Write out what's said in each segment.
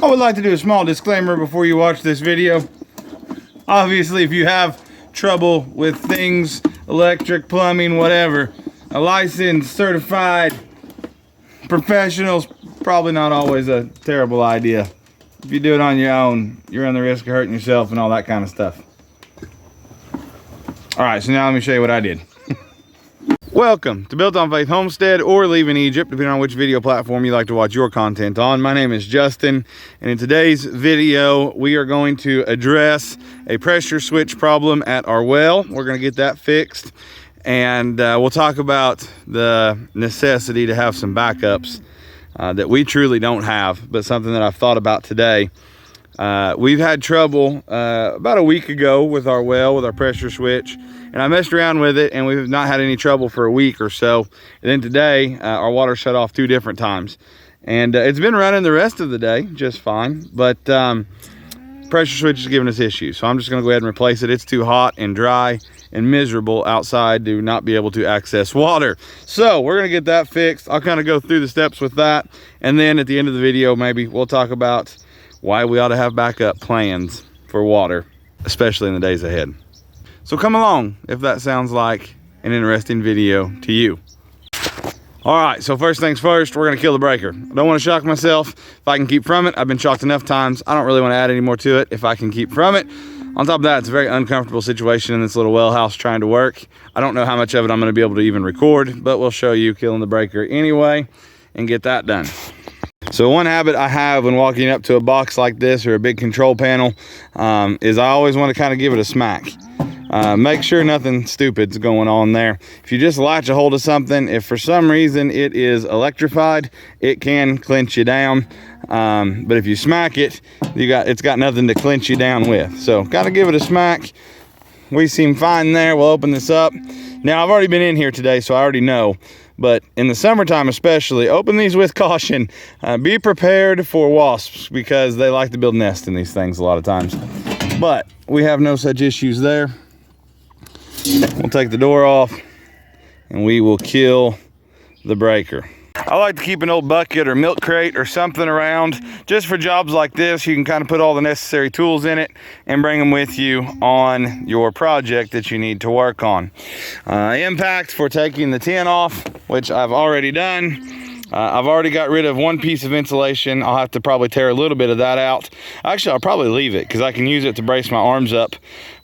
I would like to do a small disclaimer before you watch this video. Obviously, if you have trouble with things, electric, plumbing, whatever, a licensed, certified professional's probably not always a terrible idea. If you do it on your own, you're on the risk of hurting yourself and all that kind of stuff. All right, so now let me show you what I did. Welcome to Built on Faith Homestead or Leaving Egypt, depending on which video platform you like to watch your content on. My name is Justin, and in today's video, we are going to address a pressure switch problem at our well. We're going to get that fixed, and we'll talk about the necessity to have some backups that we truly don't have, but something that I've thought about today. We've had trouble about a week ago with our well, with our pressure switch, and I messed around with it and we've not had any trouble for a week or so. And then today, our water shut off 2 different times. And it's been running the rest of the day just fine, but pressure switch is giving us issues. So I'm just gonna go ahead and replace it. It's too hot and dry and miserable outside to not be able to access water. So we're gonna get that fixed. I'll kind of go through the steps with that. And then at the end of the video, maybe we'll talk about why we ought to have backup plans for water, especially in the days ahead. So come along if that sounds like an interesting video to you. All right, so first things first, we're gonna kill the breaker. I don't wanna shock myself. If I can keep from it, I've been shocked enough times. I don't really wanna add any more to it if I can keep from it. On top of that, it's a very uncomfortable situation in this little well house trying to work. I don't know how much of it I'm gonna be able to even record, but we'll show you killing the breaker anyway and get that done. So one habit I have when walking up to a box like this or a big control panel is I always want to kind of give it a smack. Make sure nothing stupid's going on there. If you just latch a hold of something, if for some reason it is electrified, it can clench you down. But if you smack it, it's got nothing to clench you down with. So gotta give it a smack. We seem fine there. We'll open this up. Now I've already been in here today, so I already know. But in the summertime especially, open these with caution. Be prepared for wasps because they like to build nests in these things a lot of times. But we have no such issues there. We'll take the door off and we will kill the breaker. I like to keep an old bucket or milk crate or something around just for jobs like this. You can kind of put all the necessary tools in it and bring them with you on your project that you need to work on. Impact for taking the tin off, which I've already done. I've already got rid of one piece of insulation. I'll have to probably tear a little bit of that out. Actually, I'll probably leave it because I can use it to brace my arms up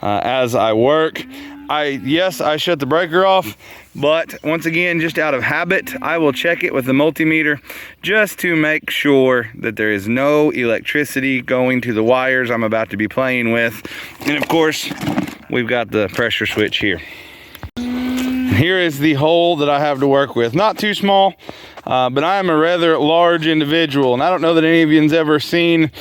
as I work. Yes, I shut the breaker off, but once again, just out of habit, I will check it with the multimeter just to make sure that there is no electricity going to the wires I'm about to be playing with. And of course, we've got the pressure switch here. Here is the hole that I have to work with. Not too small, but I am a rather large individual, and I don't know that any of you's ever seen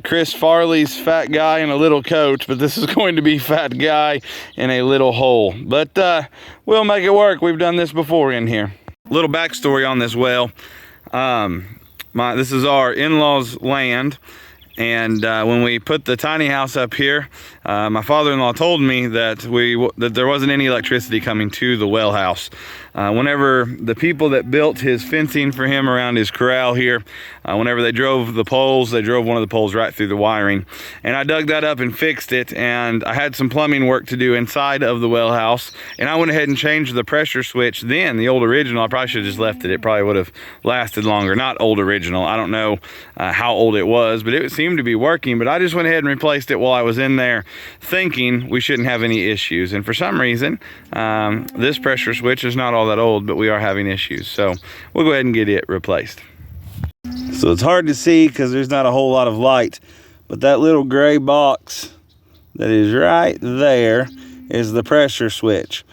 Chris Farley's Fat Guy in a Little Coat, but this is going to be Fat Guy in a Little Hole. But we'll make it work. We've done this before in here. Little backstory on this well. This is our in-laws' land. And when we put the tiny house up here, my father-in-law told me that there wasn't any electricity coming to the well house. Whenever the people that built his fencing for him around his corral here, whenever they drove the poles, they drove one of the poles right through the wiring. And I dug that up and fixed it, and I had some plumbing work to do inside of the well house, and I went ahead and changed the pressure switch then. The old original, I probably should have just left it. It probably would have lasted longer. Not old original. I don't know how old it was, but it seemed to be working. But I just went ahead and replaced it while I was in there thinking we shouldn't have any issues. And for some reason, this pressure switch is not all that old, but we are having issues. So we'll go ahead and get it replaced. So it's hard to see because there's not a whole lot of light, but that little gray box that is right there is the pressure switch.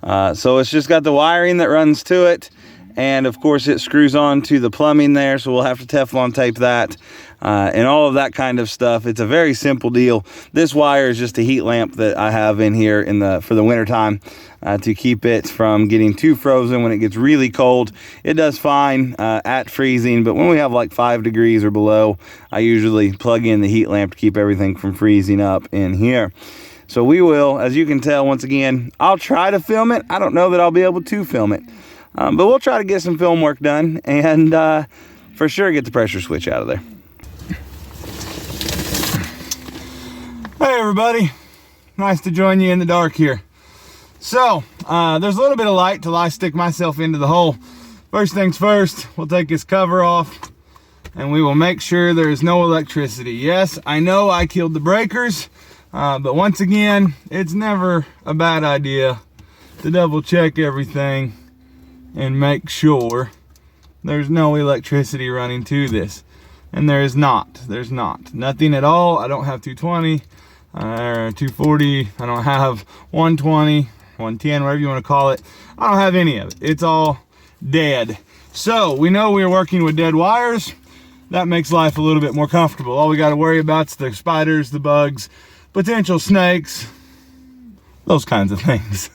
So it's just got the wiring that runs to it, and of course it screws on to the plumbing there, so we'll have to Teflon tape that and all of that kind of stuff. It's a very simple deal. This wire is just a heat lamp that I have in here for the winter time to keep it from getting too frozen. When it gets really cold, it does fine at freezing, but when we have like 5 degrees or below, I usually plug in the heat lamp to keep everything from freezing up in here. So we will, as you can tell, once again, I'll try to film it. I don't know that I'll be able to film it, but we'll try to get some film work done and for sure get the pressure switch out of there. everybody, nice to join you in the dark here. So there's a little bit of light till I stick myself into the hole. First things first, we'll take this cover off and we will make sure there is no electricity. Yes, I know I killed the breakers, but once again, it's never a bad idea to double check everything and make sure there's no electricity running to this. And there's not, nothing at all. I don't have 220 or 240, I don't have 120, 110, whatever you want to call it. I don't have any of it. It's all dead. So we know we're working with dead wires. That makes life a little bit more comfortable. All we got to worry about is the spiders, the bugs, potential snakes, those kinds of things.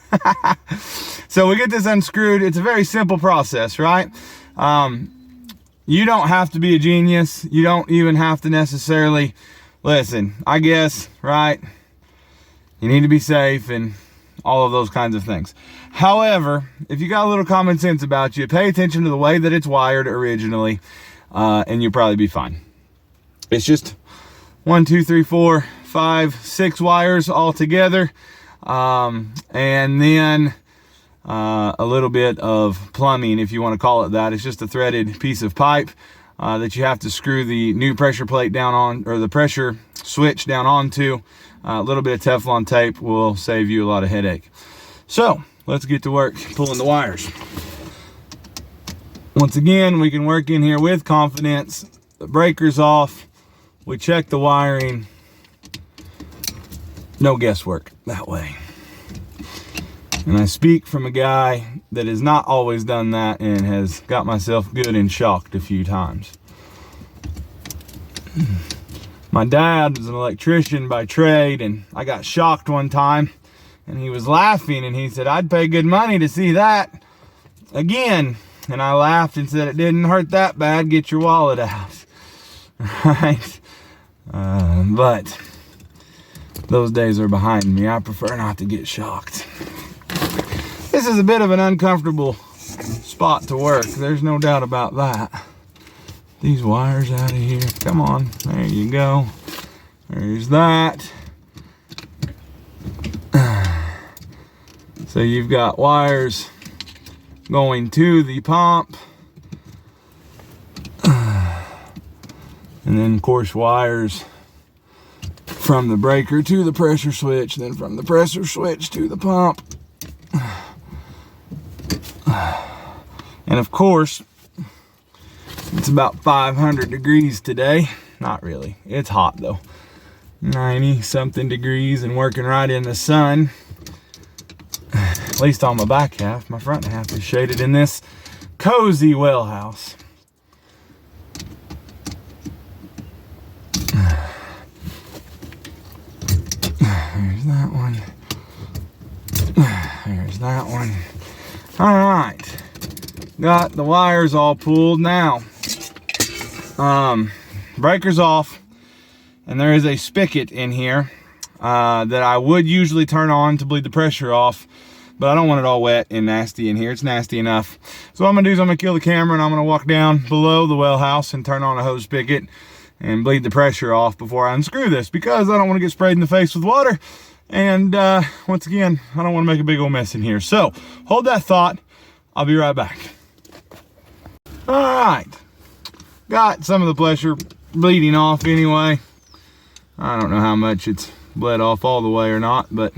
So we get this unscrewed. It's a very simple process, right? You don't have to be a genius. You don't even have to necessarily, listen, I guess, right? You need to be safe and all of those kinds of things. However, if you got a little common sense about you, pay attention to the way that it's wired originally, and you'll probably be fine. It's just 1, 2, 3, 4, 5, 6 wires all together, and then a little bit of plumbing, if you want to call it that. It's just a threaded piece of pipe that you have to screw the new pressure plate down on, or the pressure switch down onto. A little bit of Teflon tape will save you a lot of headache. So let's get to work pulling the wires. Once again, we can work in here with confidence. The breaker's off. We check the wiring. No guesswork that way. And I speak from a guy that has not always done that and has got myself good and shocked a few times. My dad was an electrician by trade, and I got shocked one time, and he was laughing, and he said, "I'd pay good money to see that again." And I laughed and said, "It didn't hurt that bad. Get your wallet out." Right? But those days are behind me. I prefer not to get shocked. This is a bit of an uncomfortable spot to work. There's no doubt about that. These wires out of here. Come on. There you go. There's that. So you've got wires going to the pump. And then, of course, wires from the breaker to the pressure switch. Then from the pressure switch to the pump. And of course, it's about 500 degrees today. Not really. It's hot though. 90 something degrees and working right in the sun. At least on my back half. My front half is shaded in this cozy well house. There's that one. There's that one. All right. Got the wires all pulled now. Breaker's off, and there is a spigot in here that I would usually turn on to bleed the pressure off, but I don't want it all wet and nasty in here. It's nasty enough. So what I'm gonna do is I'm gonna kill the camera, and I'm gonna walk down below the well house and turn on a hose spigot and bleed the pressure off before I unscrew this, because I don't want to get sprayed in the face with water. And once again, I don't want to make a big old mess in here. So hold that thought. I'll be right back. All right, got some of the pressure bleeding off anyway. I don't know how much it's bled off all the way or not, but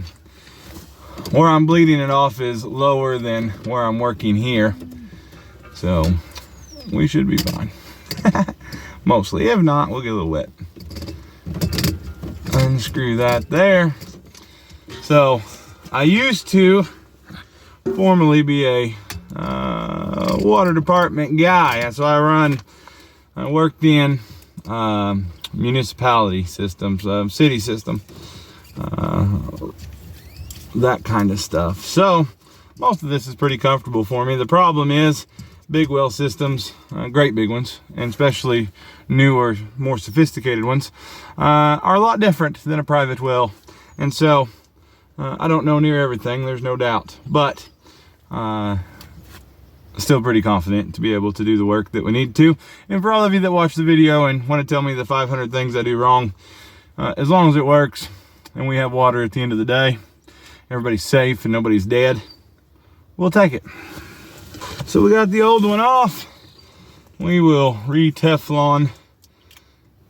where I'm bleeding it off is lower than where I'm working here. So we should be fine. Mostly. If not, we'll get a little wet. Unscrew that there. So I used to formerly be a water department guy. That's why I worked in municipality systems, city system, that kind of stuff. So most of this is pretty comfortable for me. The problem is big well systems, great big ones, and especially newer, more sophisticated ones, are a lot different than a private well. And so I don't know near everything, there's no doubt, but still pretty confident to be able to do the work that we need to. And for all of you that watch the video and want to tell me the 500 things I do wrong, as long as it works, and we have water at the end of the day, everybody's safe and nobody's dead, we'll take it. So we got the old one off. We will re-Teflon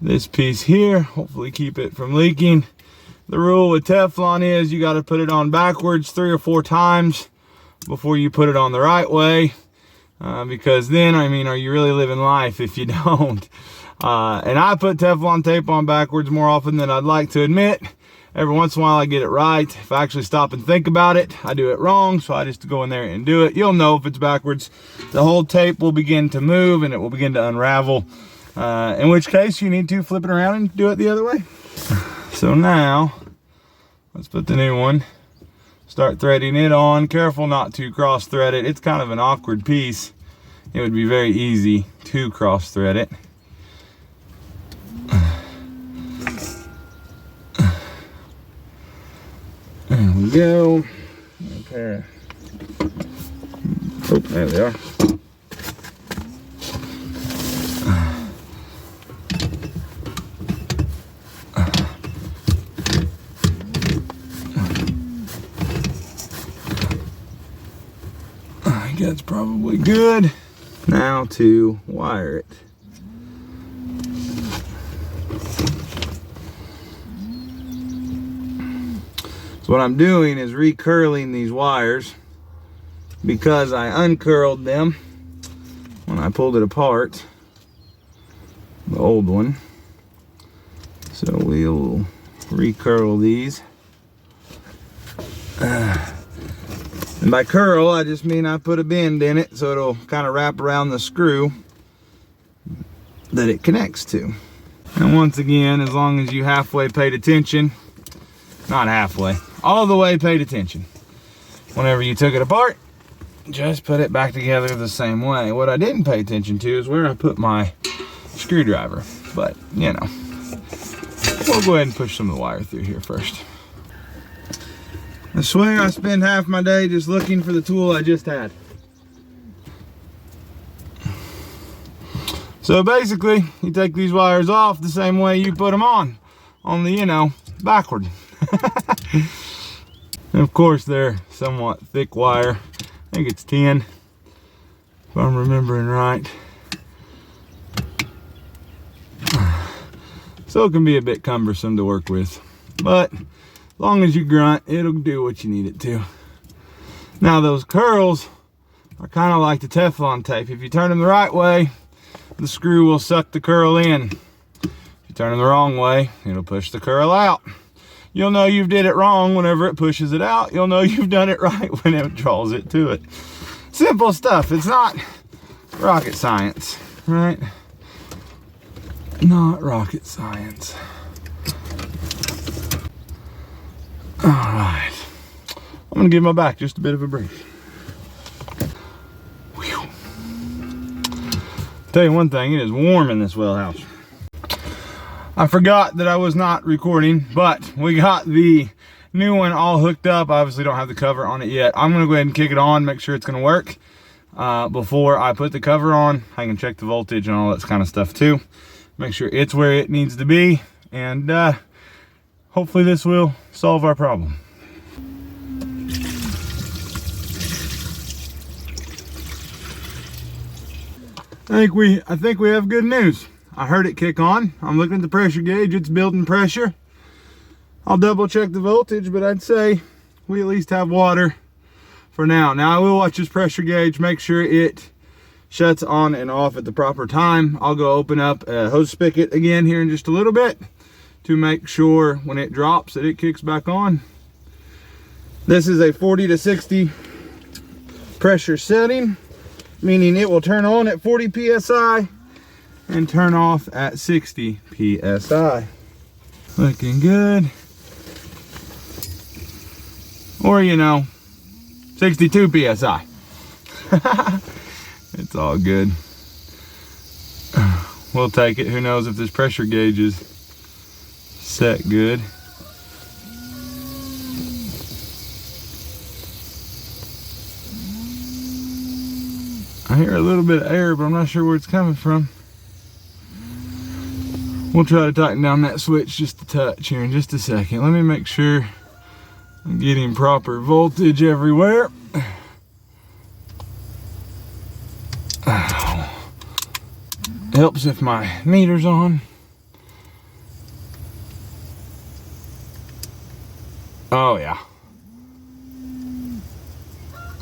this piece here, hopefully keep it from leaking. The rule with Teflon is you got to put it on backwards 3 or 4 times before you put it on the right way, because then, I mean, are you really living life if you don't? And I put Teflon tape on backwards more often than I'd like to admit. Every once in a while I get it right. If I actually stop and think about it, I do it wrong, so I just go in there and do it. You'll know if it's backwards. The whole tape will begin to move and it will begin to unravel, in which case you need to flip it around and do it the other way. So now, let's put the new one, start threading it on. Careful not to cross thread it. It's kind of an awkward piece. It would be very easy to cross thread it. There we go. Okay. Oh, there they are. I think that's probably good. Now to wire it. So what I'm doing is recurling these wires because I uncurled them when I pulled it apart, the old one. So we'll recurl these. And by curl, I just mean I put a bend in it so it'll kind of wrap around the screw that it connects to. And once again, as long as you halfway paid attention, not halfway, all the way paid attention. Whenever you took it apart, just put it back together the same way. What I didn't pay attention to is where I put my screwdriver, but you know, we'll go ahead and push some of the wire through here first. I swear I spend half my day just looking for the tool I just had. So basically, you take these wires off the same way you put them on the, you know, backward. And of course, they're somewhat thick wire. I think it's 10, if I'm remembering right. So it can be a bit cumbersome to work with, but as long as you grunt, it'll do what you need it to. Now those curls are kind of like the Teflon tape. If you turn them the right way, the screw will suck the curl in. If you turn them the wrong way, it'll push the curl out. You'll know you did it wrong whenever it pushes it out. You'll know you've done it right when it draws it to it. Simple stuff. It's not rocket science, right? Not rocket science. All right. I'm gonna give my back just a bit of a break. Whew. Tell you one thing, it is warm in this well house. I forgot that I was not recording, but we got the new one all hooked up. I obviously don't have the cover on it yet. I'm gonna go ahead and kick it on, make sure it's gonna work. Before I put the cover on, I can check the voltage and all that kind of stuff too. Make sure it's where it needs to be, and hopefully this will solve our problem. I think we have good news. I heard it kick on. I'm looking at the pressure gauge. It's building pressure. I'll double check the voltage, but I'd say we at least have water for now. Now I will watch this pressure gauge, make sure it shuts on and off at the proper time. I'll go open up a hose spigot again here in just a little bit to make sure when it drops that it kicks back on. This is a 40 to 60 pressure setting, meaning it will turn on at 40 psi and turn off at 60 psi. Looking good. Or, you know, 62 psi. It's all good. We'll take it. Who knows if this pressure gauge is set good. I hear a little bit of air, but I'm not sure where it's coming from. We'll try to tighten down that switch just a touch here in just a second. Let me make sure I'm getting proper voltage everywhere. Helps if my meter's on. Oh yeah.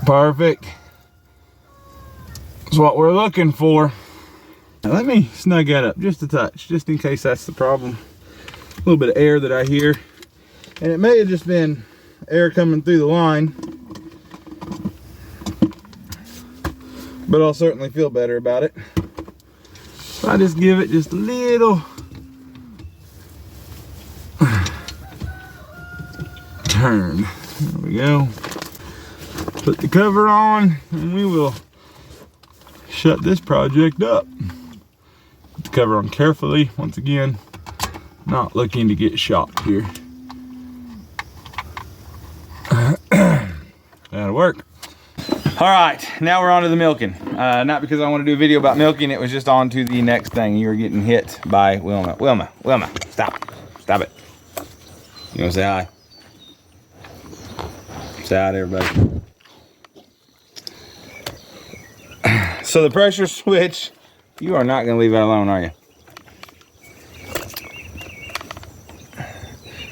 Perfect. That's what we're looking for. Now let me snug that up just a touch, just in case that's the problem. A little bit of air that I hear. And it may have just been air coming through the line, but I'll certainly feel better about it. So I just give it just a little turn. There we go. Put the cover on and we will shut this project up. Put the cover on carefully, once again, not looking to get shocked here. That'll work. All right, now we're on to the milking. Not because I want to do a video about milking, it was just on to the next thing. You were getting hit by Wilma. Wilma, stop. Stop it. You want to say hi? Say hi to everybody. So the pressure switch, you are not going to leave that alone, are you?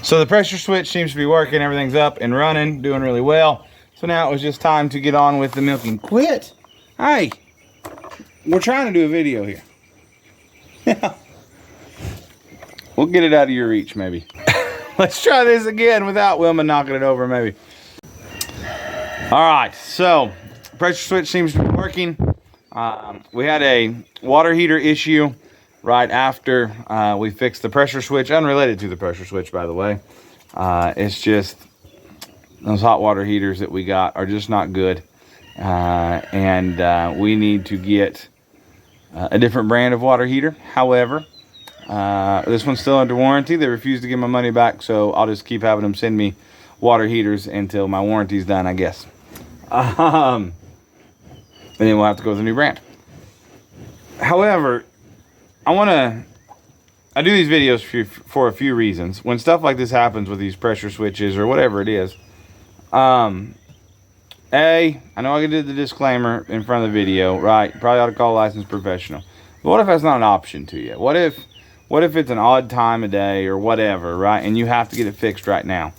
So the pressure switch seems to be working. Everything's up and running, doing really well. So now it was just time to get on with the milking. Quit! Hey! We're trying to do a video here. We'll get it out of your reach, maybe. Let's try this again without Wilma knocking it over, maybe. Alright, so pressure switch seems to be working. We had a water heater issue right after we fixed the pressure switch, unrelated to the pressure switch, by the way. It's just those hot water heaters that we got are just not good, and we need to get a different brand of water heater. However, this one's still under warranty. They refused to give my money back, so I'll just keep having them send me water heaters until my warranty's done, I guess. And then we'll have to go with a new brand. However, I do these videos for a few reasons. When stuff like this happens with these pressure switches or whatever it is, I know I did the disclaimer in front of the video, right? You probably ought to call a licensed professional. But what if that's not an option to you? What if it's an odd time of day or whatever, right? And you have to get it fixed right now.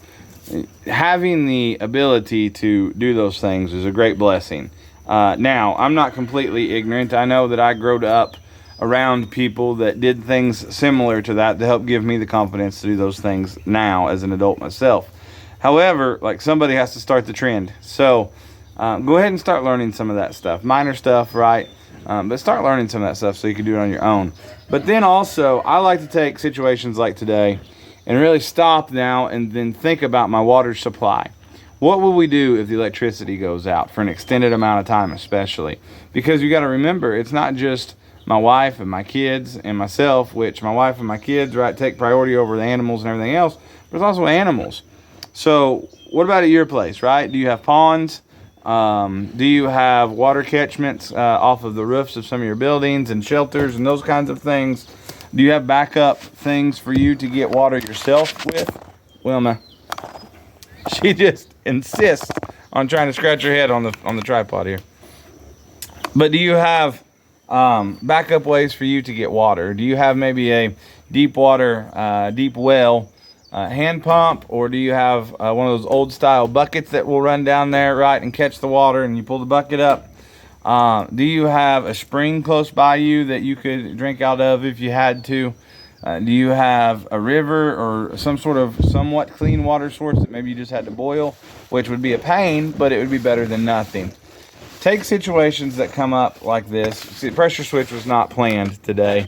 Having the ability to do those things is a great blessing. Now, I'm not completely ignorant. I know that I grew up around people that did things similar to that to help give me the confidence to do those things now as an adult myself. However, like, somebody has to start the trend. So go ahead and start learning some of that stuff. Minor stuff, right? But start learning some of that stuff so you can do it on your own. But then also, I like to take situations like today and really stop now and then think about my water supply. What will we do if the electricity goes out for an extended amount of time, especially? Because you got to remember, it's not just my wife and my kids and myself, which my wife and my kids, right, take priority over the animals and everything else, but it's also animals. So what about at your place, right? Do you have ponds? Do you have water catchments off of the roofs of some of your buildings and shelters and those kinds of things? Do you have backup things for you to get water yourself with? Wilma, she just insists on trying to scratch her head on the tripod here. But do you have backup ways for you to get water? Do you have maybe a deep water, deep well hand pump, or do you have one of those old style buckets that will run down there, right, and catch the water and you pull the bucket up? Do you have a spring close by you that you could drink out of if you had to? Do you have a river or some sort of somewhat clean water source that maybe you just had to boil, which would be a pain, but it would be better than nothing? Take situations that come up like this. See, the pressure switch was not planned today.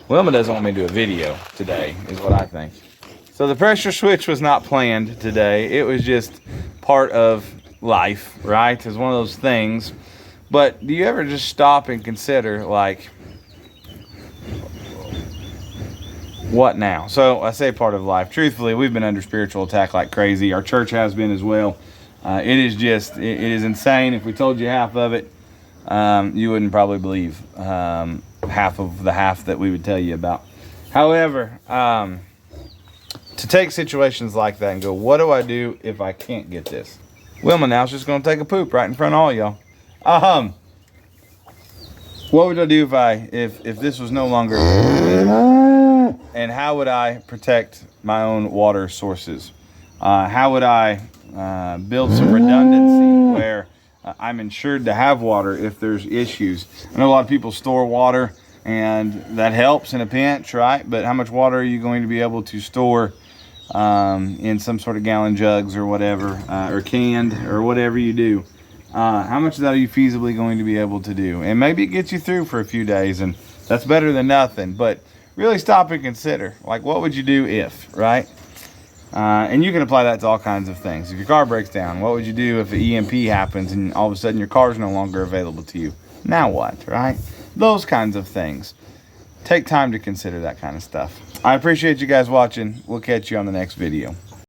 Wilma doesn't want me to do a video today, is what I think. So the pressure switch was not planned today. It was just part of life, right? It's one of those things. But do you ever just stop and consider, like, what now? So I say part of life. Truthfully, we've been under spiritual attack like crazy. Our church has been as well. It is insane. If we told you half of it, you wouldn't probably believe half of the half that we would tell you about. However, to take situations like that and go, what do I do if I can't get this? Wilma now's just going to take a poop right in front of all y'all. What would I do if this was no longer available? And how would I protect my own water sources? How would I build some redundancy where I'm insured to have water if there's issues? I know a lot of people store water, and that helps in a pinch, right? But how much water are you going to be able to store in some sort of gallon jugs or whatever, or canned or whatever you do? How much of that are you feasibly going to be able to do? And maybe it gets you through for a few days, and that's better than nothing. But really stop and consider, like, what would you do if, right? And you can apply that to all kinds of things. If your car breaks down, what would you do if an EMP happens and all of a sudden your car is no longer available to you? Now what, right? Those kinds of things. Take time to consider that kind of stuff. I appreciate you guys watching. We'll catch you on the next video.